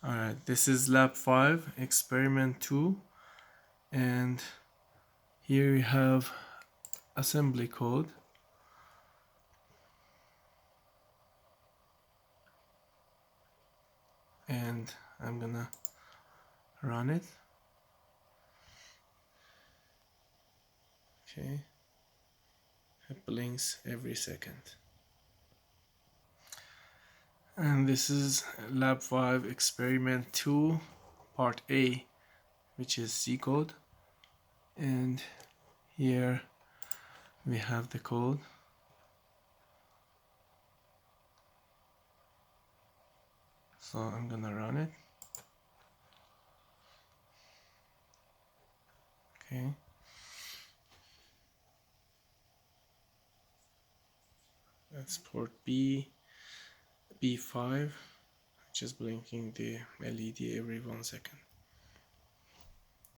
Alright, this is Lab 5, Experiment 2, and here we have assembly code. And I'm gonna run it. Okay, it blinks every second. And this is Lab 5 Experiment 2 Part A, which is C code. And here we have the code. So I'm gonna run it. Okay. That's port B5, which is blinking the LED every 1 second.